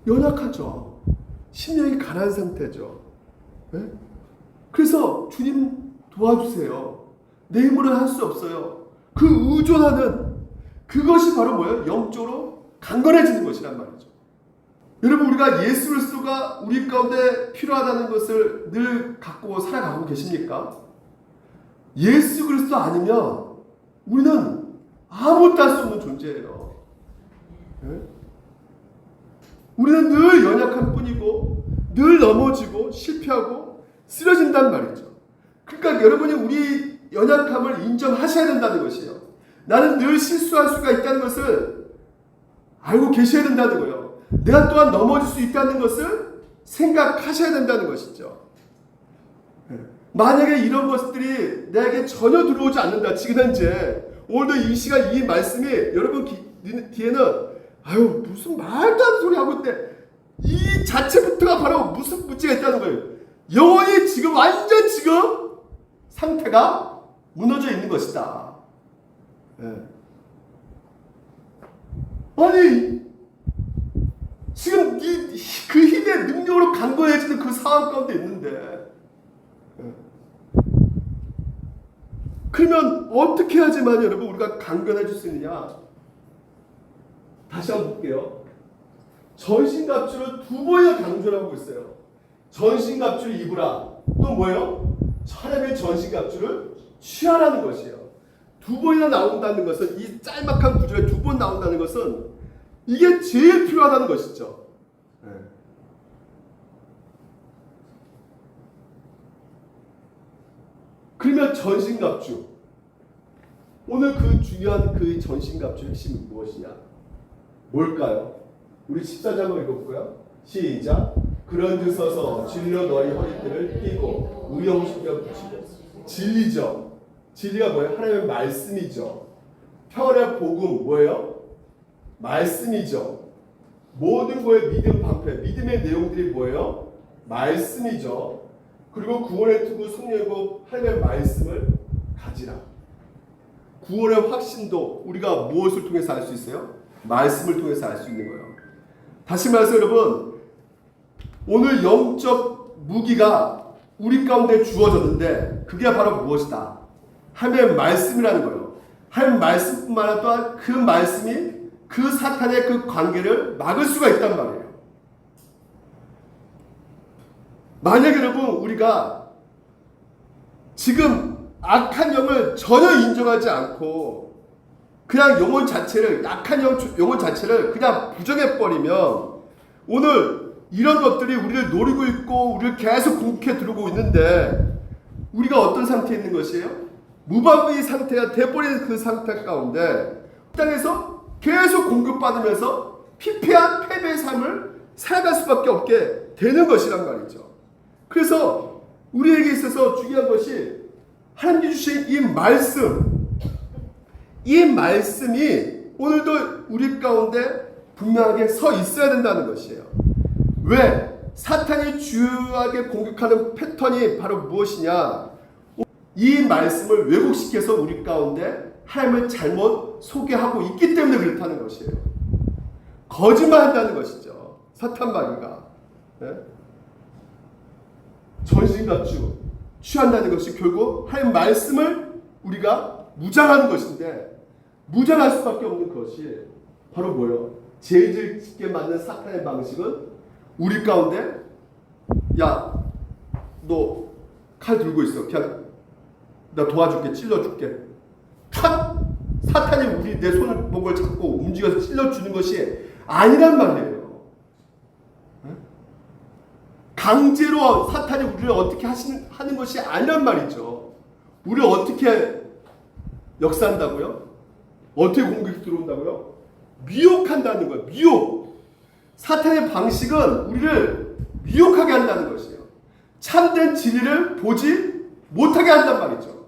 연약하죠. 심령이 가난한 상태죠. 네? 그래서 주님 도와주세요. 내 힘으로는 할 수 없어요. 그 의존하는 그것이 바로 뭐예요? 영적으로 강건해지는 것이란 말이죠. 여러분 우리가 예수 그리스도가 우리 가운데 필요하다는 것을 늘 갖고 살아가고 계십니까? 예수 그리스도 아니면 우리는 아무것도 할 수 없는 존재예요. 네? 우리는 늘 연약한 뿐이고 늘 넘어지고 실패하고 쓰러진단 말이죠. 그러니까 여러분이 우리 연약함을 인정하셔야 된다는 것이에요. 나는 늘 실수할 수가 있다는 것을 알고 계셔야 된다는 거예요. 내가 또한 넘어질 수 있다는 것을 생각하셔야 된다는 것이죠. 만약에 이런 것들이 내게 전혀 들어오지 않는다. 지금 현재 오늘도 이 시간 이 말씀이 여러분 뒤에는 아유 무슨 말도 안 소리 하고 있대. 이 자체부터가 바로 무슨 문제가 있다는 거예요. 영혼이 지금 완전 지금 상태가 무너져 있는 것이다. 네. 아니 지금 그 힘의 능력으로 강건해지는 그 상황 가운데 있는데 그러면 어떻게 해야지만 여러분 우리가 강건해질 수 있느냐? 다시 한번 볼게요. 전신갑주를 2번이나 강조를 하고 있어요. 전신갑주를 입으라. 또 뭐예요? 하나님의 전신갑주를 취하라는 것이에요. 2번이나 나온다는 것은 이 짤막한 구절에 2번 나온다는 것은 이게 제일 필요하다는 것이죠. 네. 그러면 전신갑주. 오늘 그 중요한 그 전신갑주의 핵심이 무엇이냐? 뭘까요? 우리 14장을 읽어볼까요? 시작. 그런즉 서서 진리로 너희 허리띠를 띠고 우영신경 붙이고. 진리죠. 진리가 뭐예요? 하나님의 말씀이죠. 평안의 복음 뭐예요? 말씀이죠. 모든 거에 믿음 방패. 믿음의 내용들이 뭐예요? 말씀이죠. 그리고 구원의 투구 성령이고 하나님의 말씀을 가지라. 구원의 확신도 우리가 무엇을 통해서 알 수 있어요? 말씀을 통해서 알 수 있는 거예요. 다시 말해서 여러분, 오늘 영적 무기가 우리 가운데 주어졌는데 그게 바로 무엇이다? 하나님의 말씀이라는 거예요. 하나님의 말씀뿐만 아니라 또한 그 말씀이 그 사탄의 그 관계를 막을 수가 있단 말이에요. 만약에 여러분 우리가 지금 악한 영을 전혀 인정하지 않고 그냥 영혼 자체를 약한 영혼 자체를 그냥 부정해버리면 오늘 이런 것들이 우리를 노리고 있고 우리를 계속 공격해 들어오고 있는데 우리가 어떤 상태에 있는 것이에요? 무방비 상태가 돼버린 그 상태 가운데 땅에서 계속 공격받으면서 피폐한 패배의 삶을 살아갈 수밖에 없게 되는 것이란 말이죠. 그래서 우리에게 있어서 중요한 것이 하나님께 주신 이 말씀, 이 말씀이 오늘도 우리 가운데 분명하게 서 있어야 된다는 것이에요. 왜? 사탄이 주요하게 공격하는 패턴이 바로 무엇이냐? 이 말씀을 왜곡시켜서 우리 가운데 하나님을 잘못 소개하고 있기 때문에 그렇다는 것이에요. 거짓말한다는 것이죠. 사탄 마귀가. 네? 전신갑주 취한다는 것이 결국 하나님 말씀을 우리가 무장하는 것인데 무장할 수밖에 없는 것이 바로 뭐예요? 죄질 짓게 만든 사탄의 방식은 우리 가운데 야, 너 칼 들고 있어. 그냥 나 도와줄게. 찔러줄게. 탁! 사탄이 내 손을 목을 잡고 움직여서 찔러주는 것이 아니란 말이에요. 강제로 사탄이 우리를 어떻게 하는 것이 아니란 말이죠. 우리를 어떻게 역사한다고요? 어떻게 공격이 들어온다고요? 미혹한다는 거예요. 미혹. 사탄의 방식은 우리를 미혹하게 한다는 것이에요. 참된 진리를 보지 못하게 한단 말이죠.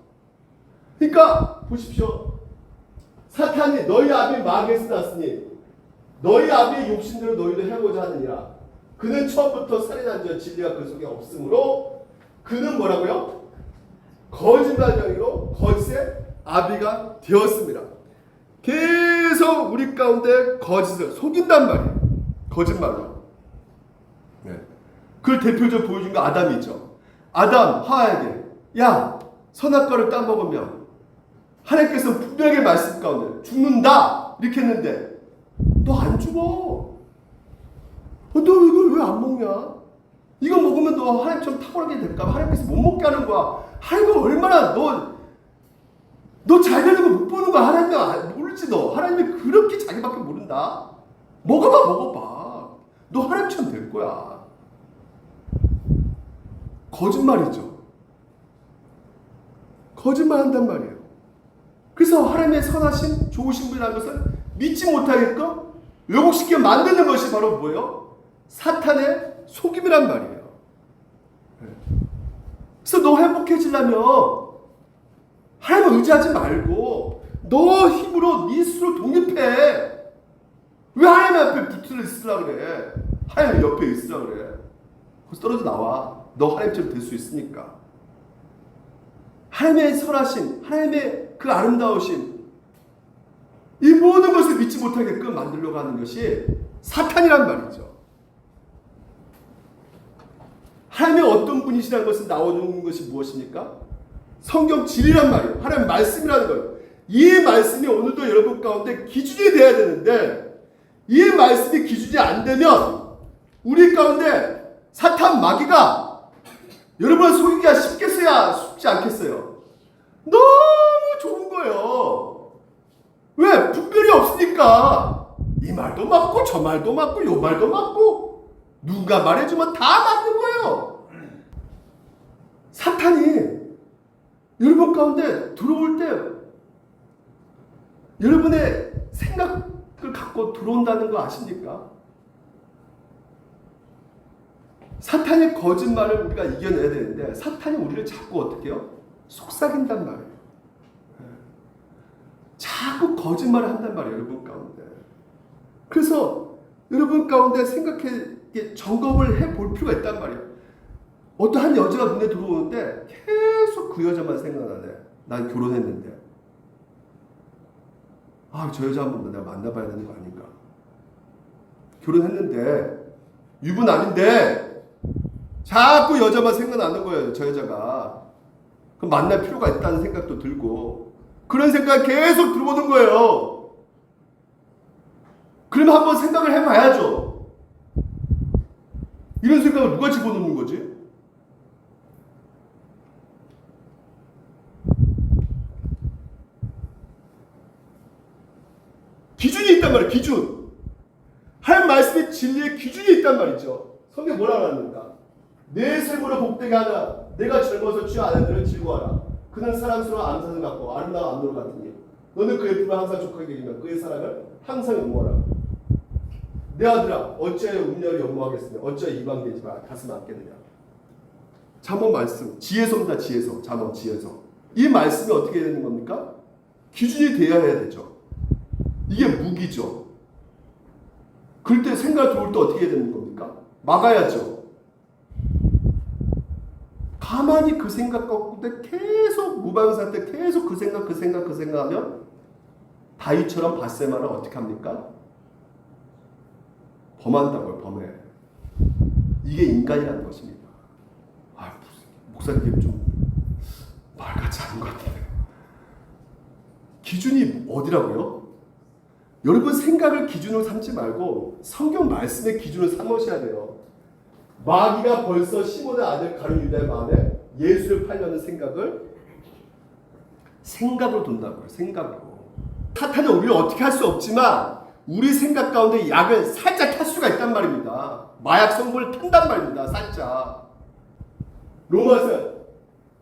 그러니까 보십시오. 사탄이 너희 아비 마귀에서 났으니 너희 아비의 욕심대로 너희도 해보자 하느니라. 그는 처음부터 살인한 자 진리가 그 속에 없으므로 그는 뭐라고요? 거짓말쟁이로 거짓의 아비가 되었습니다. 계속 우리 가운데 거짓을 속인단 말이에요. 거짓말로. 네. 그걸 대표적으로 보여준 게 아담이죠. 아담 하와에게 야 선악과를 따먹으면 하나님께서 분명하게 말씀 가운데 죽는다 이렇게 했는데 너 안 죽어. 너 이걸 왜 안 먹냐? 이거 먹으면 너 하나님처럼 탁월하게 될까? 하나님께서 못 먹게 하는 거야. 하나님은 얼마나 너 잘 되는 거 못 보는 거야. 하나님은 모르지 너. 하나님이 그렇게 자기밖에 모른다. 먹어봐. 너 하나님처럼 될 거야. 거짓말이죠. 거짓말한단 말이에요. 그래서 하나님의 선하신 좋으신 분이라는 것을 믿지 못하게끔 왜곡시켜 만드는 것이 바로 뭐예요? 사탄의 속임이란 말이에요. 그래서 너 행복해지려면 하나님을 의지하지 말고 너 힘으로 네 스스로 독립해. 왜 하나님 앞에 붙어 있으려고 그래? 하나님 옆에 있으려고 그래? 거기서 떨어져 나와. 너 하나님처럼 될 수 있으니까. 하나님의 선하심, 하나님의 그 아름다우심, 이 모든 것을 믿지 못하게끔 만들려고 하는 것이 사탄이란 말이죠. 하나님의 어떤 분이시라는 것을 나오는 것이 무엇입니까? 성경 진리란 말이에요. 하나님 말씀이라는 거예요. 이 말씀이 오늘도 여러분 가운데 기준이 돼야 되는데, 이 말씀이 기준이 안 되면 우리 가운데 사탄 마귀가 여러분을 속이기가 쉽겠어요? 쉽지 않겠어요? 너무 좋은 거예요. 왜? 분별이 없으니까. 이 말도 맞고 저 말도 맞고 요 말도 맞고 누가 말해주면 다 맞는 거예요. 사탄이 여러분 가운데 들어올 때 여러분의 생각을 갖고 들어온다는 거 아십니까? 사탄의 거짓말을 우리가 이겨내야 되는데 사탄이 우리를 자꾸 어떻게 해요? 속삭인단 말이에요. 자꾸 거짓말을 한단 말이에요. 여러분 가운데. 그래서 여러분 가운데 생각해 점검을 해볼 필요가 있단 말이에요. 어떠한 여자가 눈에 들어오는데 계속 그 여자만 생각나네. 난 결혼했는데. 아, 저 여자 한번 내가 만나봐야 되는 거 아닌가. 결혼했는데 유부는 아닌데 자꾸 여자만 생각나는 거예요. 저 여자가. 그럼 만날 필요가 있다는 생각도 들고 그런 생각이 계속 들어오는 거예요. 그러면 한번 생각을 해봐야죠. 이런 생각을 누가 집어넣는 거지? 기준이 있단 말이에요. 기준. 하나님 말씀의 진리의 기준이 있단 말이죠. 성경 뭐라고 합니까? 내 생으로 복되게 하나 내가 젊어서 취한 아내들을 즐거워하라. 그는 사랑스러운 암사슴 같고 아름다운 암노루 같으니 너는 그의 품을 항상 족하게 여기며 그의 사랑을 항상 연모하라. 내 아들아 어찌하여 음녀를 연모하겠으며 어찌하여 이방되지 마 가슴 안겠느냐. 잠언 말씀 지혜서입니다. 지혜서. 잠언 지혜서. 이 말씀이 어떻게 되는 겁니까? 기준이 되어야 되죠. 이게 무기죠. 그럴 때 생각 들어올 때 어떻게 해야 되는 겁니까? 막아야죠. 가만히 그 생각 가운데 계속 무방 상태 계속 그 생각 하면 다윗처럼 밧세마를 어떻게 합니까? 범한다고요. 범해. 이게 인간이라는 것입니다. 아, 목사님 좀 말 같지 않은 것 같은데. 기준이 어디라고요? 여러분 생각을 기준으로 삼지 말고 성경 말씀의 기준으로 삼으셔야 돼요. 마귀가 벌써 시몬의 아들 가룟 유다의 마음에 예수를 팔려는 생각으로 둔다고요. 생각으로. 사탄은 우리를 어떻게 할 수 없지만 우리 생각 가운데 약을 살짝 탈 수가 있단 말입니다. 마약 성분을 탄단 말입니다. 살짝. 로마서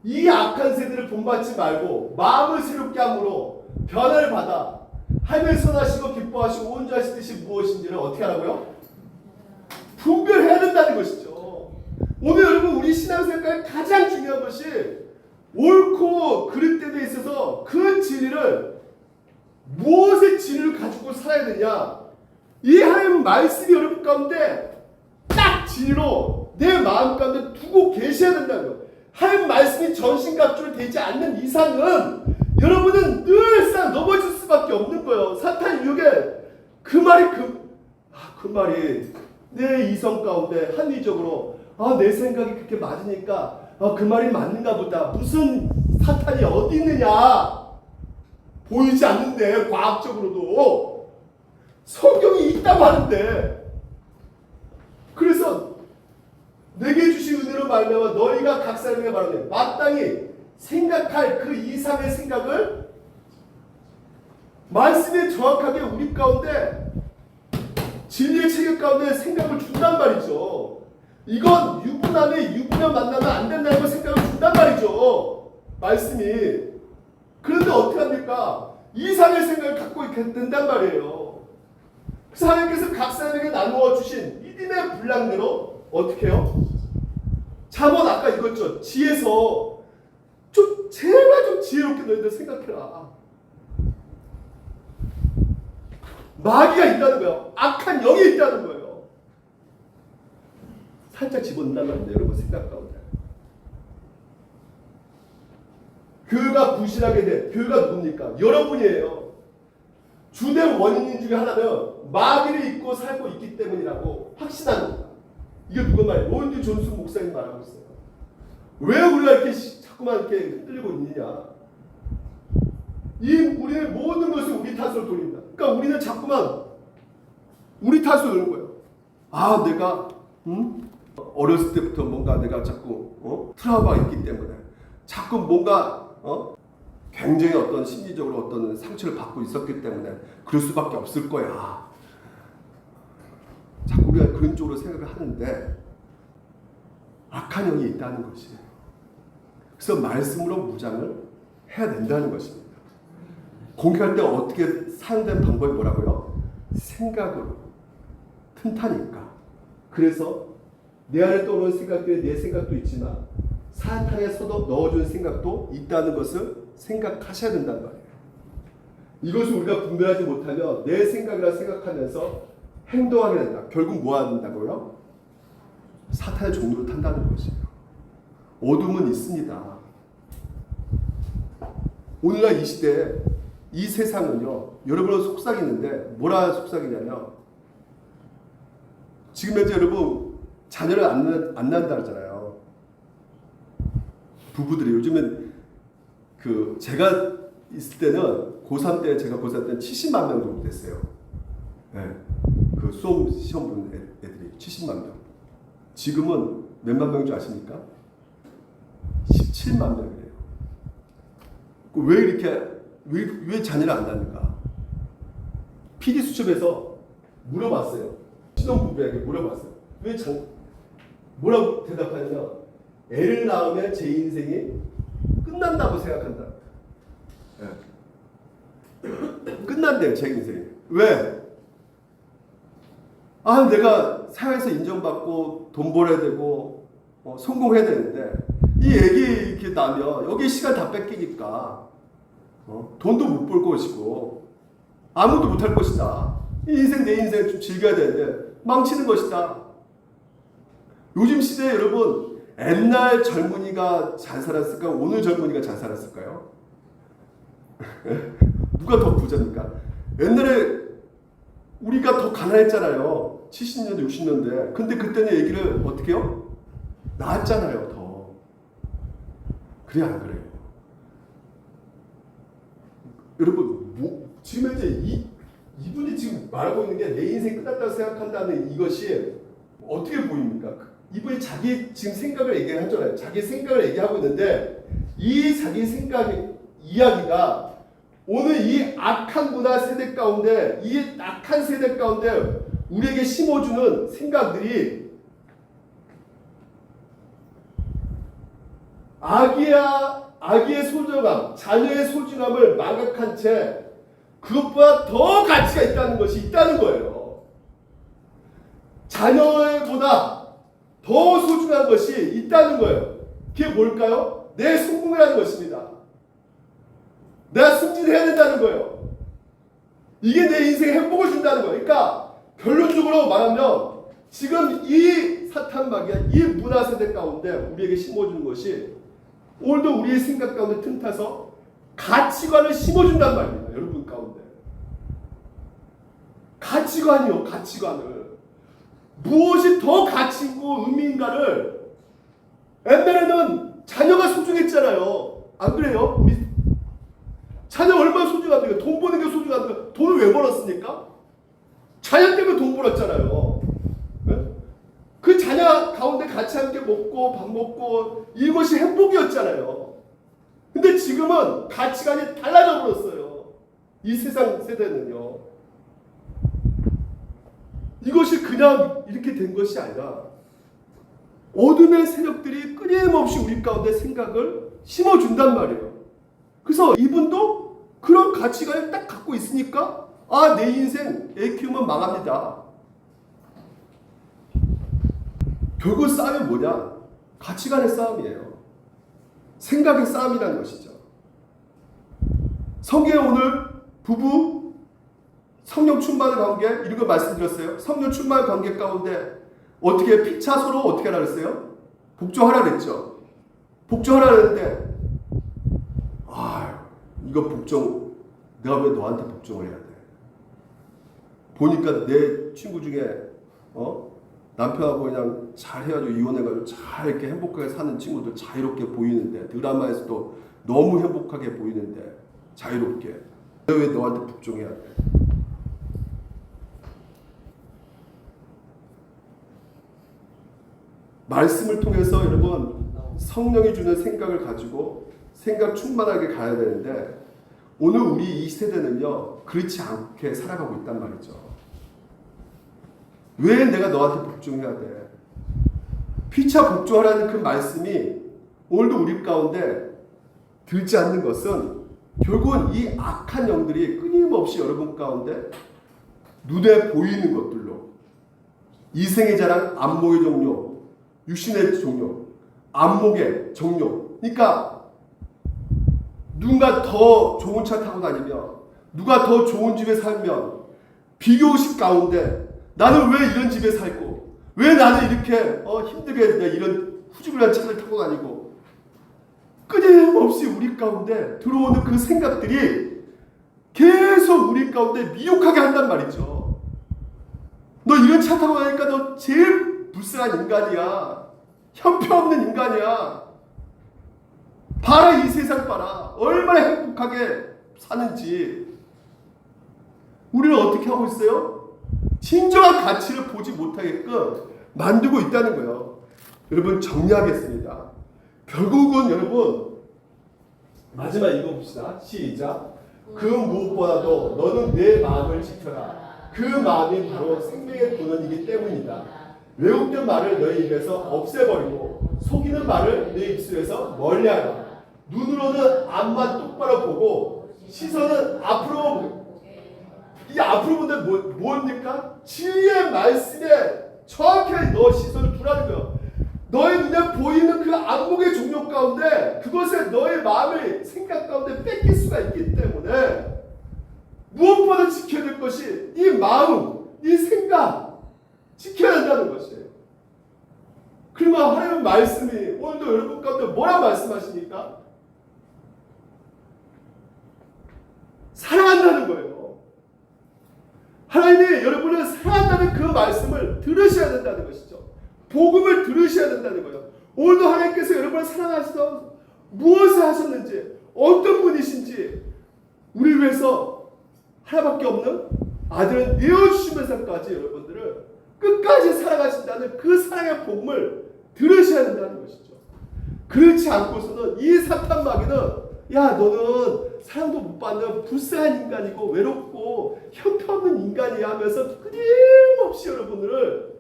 이 악한 세대를 본받지 말고 마음을 새롭게 함으로 변화를 받아 하나님의 선하시고 기뻐하시고 온전하신 뜻이 무엇인지를 어떻게 하라고요? 분별해야 된다는 것이죠. 오늘 여러분 우리 신앙생활에 가장 중요한 것이 옳고 그릇 됨에 있어서 그 진리를 무엇의 진리를 가지고 살아야 되냐. 이 하나님 말씀이 여러분 가운데 딱 진리로 내 마음 가운데 두고 계셔야 된다는 거예요. 하나님 말씀이 전신갑주로 되지 않는 이상은 여러분은 늘상 넘어질 수밖에 없는 거예요. 사탄 유혹에 그 말이 내 이성 가운데 합리적으로 내 생각이 그렇게 맞으니까 그 말이 맞는가 보다. 무슨 사탄이 어디 있느냐. 보이지 않는데 과학적으로도 성경이 있다고 하는데. 그래서 내게 주신 은혜로 말미암아 너희가 각 사람에게 말하네 마땅히 생각할 그 이상의 생각을 말씀에 정확하게 우리 가운데 진리의 체계 가운데 생각을 준단 말이죠. 이건 유부남의 유부녀 만나면 안 된다는 걸 생각을 준단 말이죠. 말씀이. 그런데 어떻게 합니까? 이상의 생각을 갖고 있게 된단 말이에요. 그래서 하나님께서 각 사람에게 나누어 주신 믿음의 분량대로 어떻게 해요? 잠언 아까 읽었죠. 지혜서 좀 제발 좀 지혜롭게 너희들 생각해라. 마귀가 있다는 거예요. 악한 영이 있다는 거예요. 살짝 집어넣는다면 안 돼요, 여러분 생각 가운데. 교회가 부실하게 돼. 교회가 누굽니까? 여러분이에요. 주된 원인 중에 하나는 마귀를 잊고 살고 있기 때문이라고 확신합니다. 이게 누가 말이에요? 로인드 존슨 목사님 말하고 있어요. 왜 우리가 이렇게 자꾸만 이렇게 흔들리고 있느냐? 우리는 모든 것을 우리 탓으로 돌린다. 그러니까 우리는 자꾸만 우리 탓으로 돌리는 거예요. 아, 내가 어렸을 때부터 뭔가 내가 자꾸 트라우마가 있기 때문에 자꾸 뭔가 굉장히 어떤 심리적으로 어떤 상처를 받고 있었기 때문에 그럴 수밖에 없을 거야. 자꾸 우리가 그런 쪽으로 생각을 하는데 악한 영이 있다는 것이. 그래서 말씀으로 무장을 해야 된다는 것입니다. 공격할 때 어떻게 사용되는 방법이 뭐라고요? 생각으로. 튼타니까. 그래서 내 안에 떠오르는 생각들이 내 생각도 있지만 사탄에 넣어준 생각도 있다는 것을 생각하셔야 된단 말이에요. 이것을 우리가 분별하지 못하면 내 생각이라 생각하면서 행동하게 된다. 결국 뭐 한다고요? 사탄의 종로를 탄다는 것이에요. 어둠은 있습니다. 오늘날 이 시대에 이 세상은요, 여러분은 속삭이는데 뭐라 속삭이냐면 지금 현재 여러분 자녀를 안 낳는다 하잖아요. 부부들이 요즘은 제가 있을 때는 고3 때 제가 고3 때는 70만 명 정도 됐어요. 네. 그 수험 시험 보는 애들이 70만 명. 지금은 몇만 명인 줄 아십니까? 17만 명이래요. 왜 이렇게 왜 자녀를 안 낳는가? PD 수첩에서 물어봤어요. 신혼부부에게 물어봤어요. 뭐라고 대답하냐면 애를 낳으면 제 인생이 끝난다고 생각한다. 네. 끝난대요, 제 인생이. 왜? 아, 내가 사회에서 인정받고 돈 벌어야 되고 성공해야 되는데 이 애기 이렇게 나면 여기 시간 다 뺏기니까 돈도 못 벌 것이고 아무도 못 할 것이다. 이 인생 내 인생 좀 즐겨야 되는데 망치는 것이다. 요즘 시대에 여러분 옛날 젊은이가 잘 살았을까? 오늘 젊은이가 잘 살았을까요? 누가 더 부자입니까? 옛날에 우리가 더 가난했잖아요. 70년대, 60년대. 근데 그때는 얘기를 어떻게 해요? 나았잖아요, 더. 그래, 안 그래요? 여러분, 지금 현재 이분이 지금 말하고 있는 게 내 인생 끝났다고 생각한다는 이것이 어떻게 보입니까? 이분이 자기 지금 생각을 얘기하잖아요. 자기 생각을 얘기하고 있는데 이 자기 이야기가 오늘 이 악한 문화 세대 가운데 이 악한 세대 가운데 우리에게 심어주는 생각들이 아기의 소중함, 자녀의 소중함을 망각한 채 그것보다 더 가치가 있다는 것이 있다는 거예요. 자녀보다 더 소중한 것이 있다는 거예요. 그게 뭘까요? 내 성공이라는 것입니다. 내가 승진해야 된다는 거예요. 이게 내 인생에 행복을 준다는 거예요. 그러니까 결론적으로 말하면 지금 이 사탄 마귀가 이 문화 세대 가운데 우리에게 심어주는 것이 오늘도 우리의 생각 가운데 틈타서 가치관을 심어준단 말입니다. 여러분 가운데. 가치관이요. 가치관을. 무엇이 더 가치 있고 의미인가를 옛날에는 자녀가 소중했잖아요. 안 그래요? 우리 자녀 얼마나 소중합니까? 돈 버는 게 소중합니까? 돈을 왜 벌었습니까? 자녀 때문에 돈 벌었잖아요. 네? 그 자녀 가운데 같이 함께 먹고 밥 먹고 이것이 행복이었잖아요. 근데 지금은 가치관이 달라져 버렸어요. 이 세상 세대는요. 이것이 그냥 이렇게 된 것이 아니라 어둠의 세력들이 끊임없이 우리 가운데 생각을 심어준단 말이에요. 그래서 이분도 그런 가치관을 딱 갖고 있으니까 아, 내 인생 애 키우면 망합니다. 결국 싸움이 뭐냐? 가치관의 싸움이에요. 생각의 싸움이라는 것이죠. 성경에 오늘 부부 성령 충만의 관계 이런 거 말씀드렸어요. 성령 충만의 관계 가운데 어떻게 피차 서로 어떻게 하라 그랬어요? 복종하라 그랬죠. 복종하라 그랬는데 이거 복종 내가 왜 너한테 복종을 해야 돼? 보니까 내 친구 중에 남편하고 그냥 잘 헤어지고 이혼해가지고 잘 이렇게 행복하게 사는 친구들 자유롭게 보이는데 드라마에서도 너무 행복하게 보이는데 자유롭게 왜 너한테 복종해야 돼? 말씀을 통해서 여러분 성령이 주는 생각을 가지고 생각 충만하게 가야 되는데 오늘 우리 이 세대는요 그렇지 않게 살아가고 있단 말이죠. 왜 내가 너한테 복종해야 돼? 피차 복종하라는 그 말씀이 오늘도 우리 가운데 들지 않는 것은 결국은 이 악한 영들이 끊임없이 여러분 가운데 눈에 보이는 것들로 이생의 자랑, 안목의 종료, 육신의 종료, 안목의 종료. 그러니까 누군가 더 좋은 차 타고 다니면 누가 더 좋은 집에 살면 비교의식 가운데 나는 왜 이런 집에 살고 왜 나는 이렇게 힘들게 이런 후지근한 차를 타고 다니고 끊임없이 우리 가운데 들어오는 그 생각들이 계속 우리 가운데 미혹하게 한단 말이죠. 너 이런 차 타고 다니까 너 제일 불쌍한 인간이야. 형편없는 인간이야. 봐라 이 세상 봐라. 얼마나 행복하게 사는지. 우리는 어떻게 하고 있어요? 진정한 가치를 보지 못하게끔 만들고 있다는 거예요. 여러분 정리하겠습니다. 결국은 여러분 마지막 읽어봅시다. 시작. 그 무엇보다도 너는 내 마음을 지켜라. 그 마음이 바로 생명의 근원이기 때문이다. 왜곡된 말을 너희 입에서 없애버리고 속이는 말을 내 입술에서 멀리하라. 눈으로는 앞만 똑바로 보고 시선은 앞으로 보고. 이 앞으로 보는데 뭡니까? 진리의 말씀에 정확하게 너 시선을 두라는 거예요. 너의 눈에 보이는 그 안목의 종료 가운데 그것에 너의 마음을 생각 가운데 뺏길 수가 있기 때문에 무엇보다 지켜야 될 것이 이 마음, 이 생각 지켜야 된다는 것이에요. 그러면 하나님 말씀이 오늘도 여러분 가운데 뭐라 말씀하십니까? 사랑한다는 거예요. 하나님이 여러분을 사랑한다는 그 말씀을 들으셔야 된다는 것이죠. 복음을 들으셔야 된다는 거예요. 오늘도 하나님께서 여러분을 사랑하셔서 무엇을 하셨는지 어떤 분이신지 우리를 위해서 하나밖에 없는 아들을 내어주시면서까지 여러분들을 끝까지 사랑하신다는 그 사랑의 복음을 들으셔야 된다는 것이죠. 그렇지 않고서는 이 사탄 마귀는 야 너는 사랑도 못 받는 불쌍한 인간이고 외롭고 형편없는 인간이야 하면서 끊임없이 여러분들을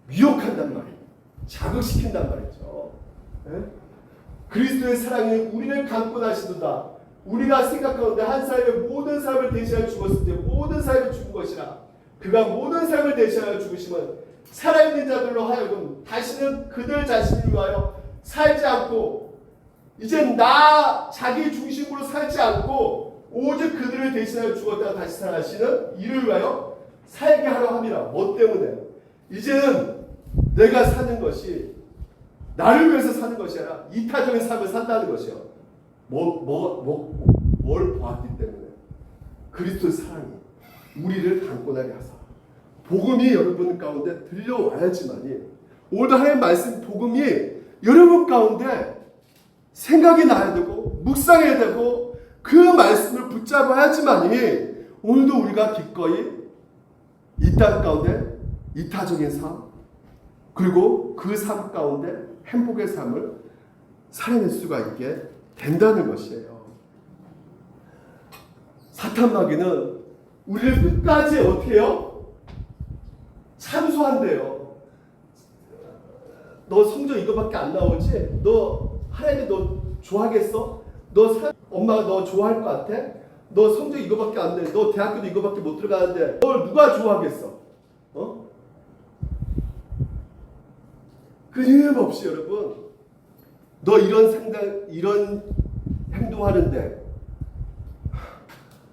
미혹한단 말이에요. 자극시킨단 말이죠. 네? 그리스도의 사랑이 우리를 감고 나시도다. 우리가 생각하는데 한 사람의 모든 삶을 대신하여 죽었을 때 모든 삶이 죽은 것이라. 그가 모든 삶을 대신하여 죽으심은 살아있는 자들로 하여금 다시는 그들 자신을 위하여 살지 않고 이제 나 자기 중심으로 살지 않고 오직 그들을 대신하여 죽었다가 다시 살아나시는 이를 위하여 살게 하려 함이라. 뭐 때문에? 이제는 내가 사는 것이 나를 위해서 사는 것이 아니라 이타적인 삶을 산다는 것이요. 뭘 보았기 때문에? 그리스도의 사랑이 우리를 강권하게 하사 복음이 여러분 가운데 들려와야지만이 오늘도 하나님 말씀 복음이 여러분 가운데 생각이 나야 되고 묵상해야 되고 그 말씀을 붙잡아야지만이 오늘도 우리가 기꺼이 이 땅 가운데 이타적인 삶 그리고 그 삶 가운데 행복의 삶을 살아낼 수가 있게 된다는 것이에요. 사탄 마귀는 우리를 끝까지 어떻게 해요? 참소한대요. 너 성적 이거밖에 안 나오지? 너 하나님이 너 좋아하겠어? 엄마가 너 좋아할 것 같아? 너 성적 이거밖에 안 돼. 너 대학교도 이거밖에 못 들어가는데 널 누가 좋아하겠어? 끊임없이 여러분, 너 이런 행동하는데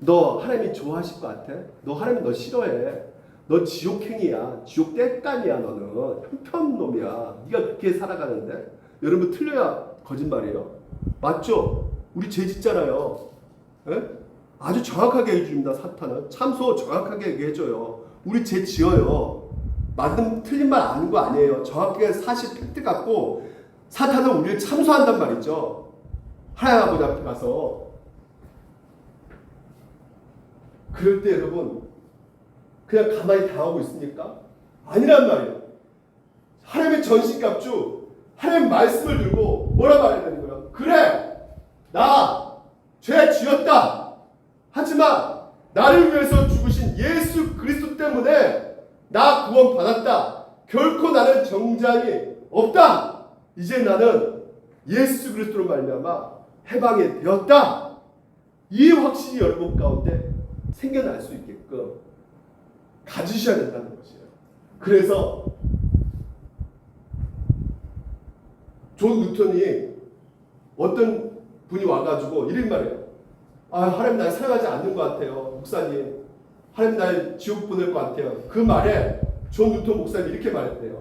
너 하나님이 좋아하실 것 같아? 너 하나님 너 싫어해? 너 지옥행이야. 지옥 땔감이야. 너는 형편놈이야. 네가 그렇게 살아가는데. 여러분 틀려야 거짓말이에요. 맞죠? 우리 죄 짓잖아요. 에? 아주 정확하게 해줍니다. 사탄은 참소 정확하게 얘기해줘요. 우리 죄 지어요. 맞는 틀린 말 아는 거 아니에요. 정확하게 사실 팩트 갖고 사탄은 우리를 참소한단 말이죠. 하나님 아버지 앞에 가서. 그럴 때 여러분 그냥 가만히 당하고 있습니까? 아니란 말이에요. 하나님의 전신갑주 하나님 말씀을 들고 뭐라 말해야 되는 거예요? 그래, 나 죄 지었다. 하지만 나를 위해서 죽으신 예수 그리스도 때문에 나 구원 받았다. 결코 나는 정죄함이 없다. 이제 나는 예수 그리스도로 말미암아 해방이 되었다. 이 확신이 여러분 가운데 생겨날 수 있게끔 가지셔야 된다는 것이에요. 그래서 존 뉴턴이 어떤 분이 와가지고 이런 말이에요. 하나님 날 사랑하지 않는 것 같아요. 목사님. 하나님 날 지옥 보낼 것 같아요. 그 말에 존 뉴턴 목사님이 이렇게 말했대요.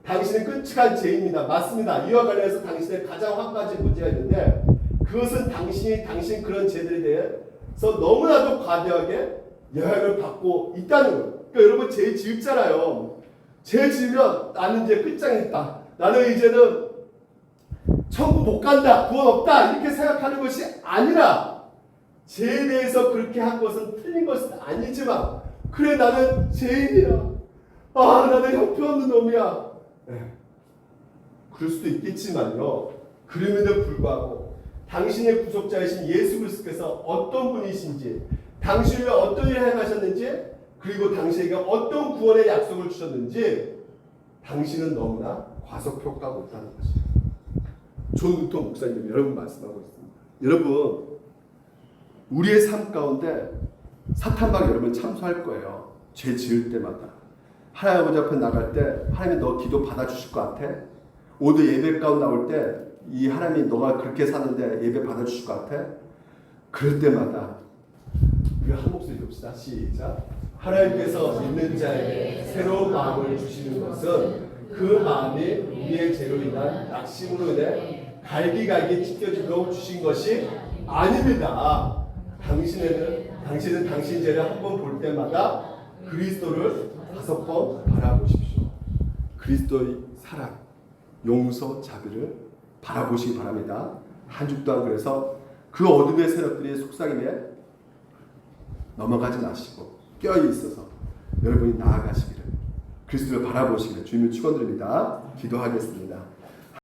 당신은 끔찍한 죄입니다. 맞습니다. 이와 관련해서 당신의 가장 한 가지 문제가 있는데 그것은 당신 그런 죄들에 대해서 너무나도 과대하게 영향을 받고 있다는 거예요. 그러니까 여러분 죄 지었잖아요. 죄 지으면 나는 이제 끝장이 있다. 나는 이제는 천국 못 간다. 구원 없다. 이렇게 생각하는 것이 아니라 죄에 대해서 그렇게 한 것은 틀린 것은 아니지만 그래 나는 죄인이야. 나는 형편없는 놈이야. 네. 그럴 수도 있겠지만요. 그럼에도 불구하고 당신의 구속자이신 예수 그리스도께서 어떤 분이신지 당신을 어떤 일을 행하셨는지 그리고 당신에게 어떤 구원의 약속을 주셨는지 당신은 너무나 과소평가하고 있다는 것이죠. 존 뉴턴 목사님이 여러분 말씀하고 있습니다. 여러분 우리의 삶 가운데 사탄막 여러분 참소할 거예요. 죄 지을 때마다. 하나님 아버지 앞에 나갈 때 하나님이 너 기도 받아주실 것 같아? 오늘 예배 가운데 나올 때 이 하나님이 너가 그렇게 사는데 예배 받아주실 것 같아? 그럴 때마다 우리 한 목소리 봅시다. 시작. 하나님께서 믿는 자에게 새로운 마음을 주시는 것은 그 마음이 우리의 죄로 인한 낙심으로 인해 갈기갈기 찢겨지도록 주신 것이 아닙니다. 당신은 당신 죄를 한 번 볼 때마다 그리스도를 5번 바라보십시오. 그리스도의 사랑, 용서, 자비를 바라보시기 바랍니다. 한 주 동안 그래서 그 어둠의 세력들이 속삭임에 넘어가지 마시고 껴이 있어서 여러분이 나아가시기를 그리스도를 바라보시기를 주님을 축원드립니다. 기도하겠습니다.